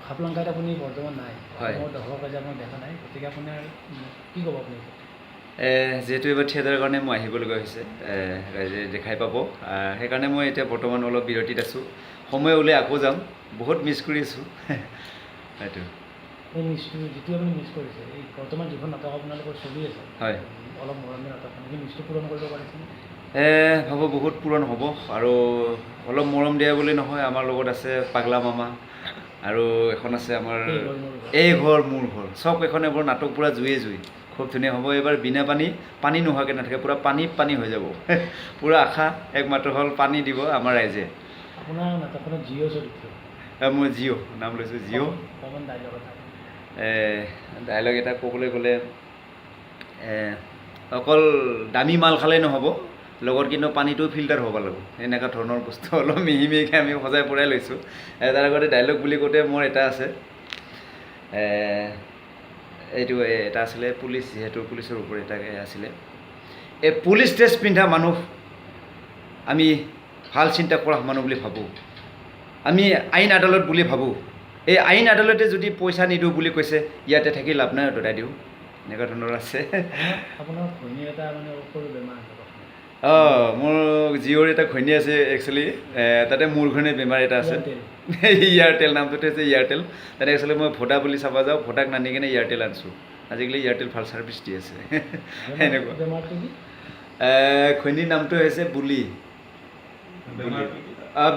খাপলংকাত আপুনি বৰ্তমান নাই, হয়। মোৰ দহক আজি আপোনাক দেখা নাই, গতিকে আপোনাৰ কি ক'ব আপুনি? যিহেতু এইবাৰ থিয়েটাৰৰ কাৰণে মই আহিবলগীয়া হৈছে, ৰাইজে দেখাই পাব, সেইকাৰণে মই এতিয়া বৰ্তমান অলপ বিৰতিত আছোঁ। সময় ওলাই আকৌ যাম, বহুত মিছ কৰি আছোঁ সেইটো। এই মিছটো যিটো আপুনি মিছ কৰিছে, এই বৰ্তমান যিখন নাটক আপোনালোকৰ চলি আছে, হয়, অলপ মৰমী নাটকখন, সেই মিছটো পূৰণ কৰিব পাৰিছেনে? ভাবোঁ বহুত পূৰণ হ'ব। আৰু অলপ মৰম দিয়া বুলি নহয়, আমাৰ লগত আছে পাগলা মামা, আৰু এখন আছে আমাৰ এই ঘৰ মোৰ ঘৰ, চব এখন এইবোৰ নাটক পূৰা জুয়ে জুই, খুব ধুনীয়া হ'ব। এইবাৰ বিনা পানী নোহোৱাকৈ নাথাকে, পূৰা পানী হৈ যাব পূৰা আশা একমাত্ৰ হ'ল পানী দিব আমাৰ ৰাইজে। আপোনাৰ নাটকখনত জিঅ' চৰিত্ৰ, মই জিঅ' নাম লৈছোঁ, জিঅ'। কমন ডাইলগ এটা, ডাইলগ এটা ক'বলৈ গ'লে, অকল দামী মাল খালেই নহ'ব, লগত কিন্তু পানীটো ফিল্টাৰ হ'ব লাগিব, এনেকুৱা ধৰণৰ বস্তু অলপ মিহিকৈ আমি সজাই পৰাই লৈছোঁ। তাৰ আগতে ডাইলগ বুলি কওঁতে মোৰ এটা আছে, এইটো এটা আছিলে, পুলিচ, যিহেতু পুলিচৰ ওপৰত এটাকে আছিলে, এই পুলিচ ড্ৰেছ পিন্ধা মানুহ আমি ভাল চিন্তা কৰা মানুহ বুলি ভাবোঁ, আমি আইন আদালত বুলি ভাবোঁ। এই আইন আদালতে যদি পইচা নিদিওঁ বুলি কৈছে, ইয়াতে থাকি লাভ নাই, দদাই দিওঁ, এনেকুৱা ধৰণৰ আছে। আপোনাৰ ঘৈণীৰ এটা মানে সৰু বেমাৰ আছে? মোৰ জিঅ'ৰ এটা ঘৈণী আছে একচুৱেলি, তাতে মোৰ ঘৈণী বেমাৰ এটা আছে, এয়াৰটেল নামটোতে আছে এয়াৰটেল। তাতে একচুৱেলি মই ভোডা বুলি চাব যাওঁ, ভোডাক নানি কিনে এয়াৰটেল আনিছোঁ, আজিকালি এয়াৰটেল ভাল ছাৰ্ভিচ দি আছে সেনেকুৱা। বেমাৰটো কি? ঘৈণীৰ নামটো হৈছে বুলি।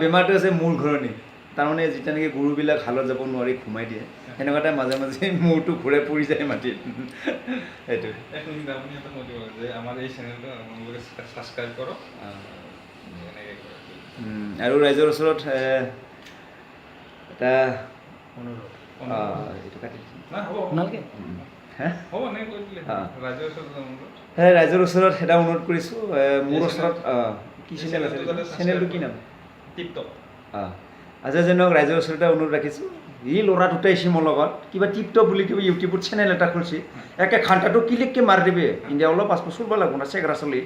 বেমাৰটো হৈছে মূৰ ঘূৰণি, তাৰমানে যেতিয়া নেকি গৰুবিলাক হালত যাব নোৱাৰি ঘুমাই দিয়ে, সেনেকুৱাতে মাজে মাজে মূৰটো ঘূৰাই পৰি যায় মাটিত, সেইটো। আৰু ৰাইজৰ ওচৰত এটা ৰাইজৰ ওচৰত এটা অনুৰোধ কৰিছোঁ, মোৰ ওচৰত কি চেনেল আছে, চেনেলটো কি নাম? টিপটপ। আচ্ছা, যেনক ৰাইজৰ ওচৰতে অনুৰোধ ৰাখিছোঁ, এই ল'ৰা দুটাই আহিছে মোৰ লগত, কিবা টিপটপ বুলি কিবা ইউটিউবত চেনেল এটা খুলিছে, একে ঘণ্টাটো ক্লিককৈ মাৰি দিবি, ইণ্ডিয়া অলপ পাঁচ বছৰ চলিব লাগিব না, চেগৰা চলি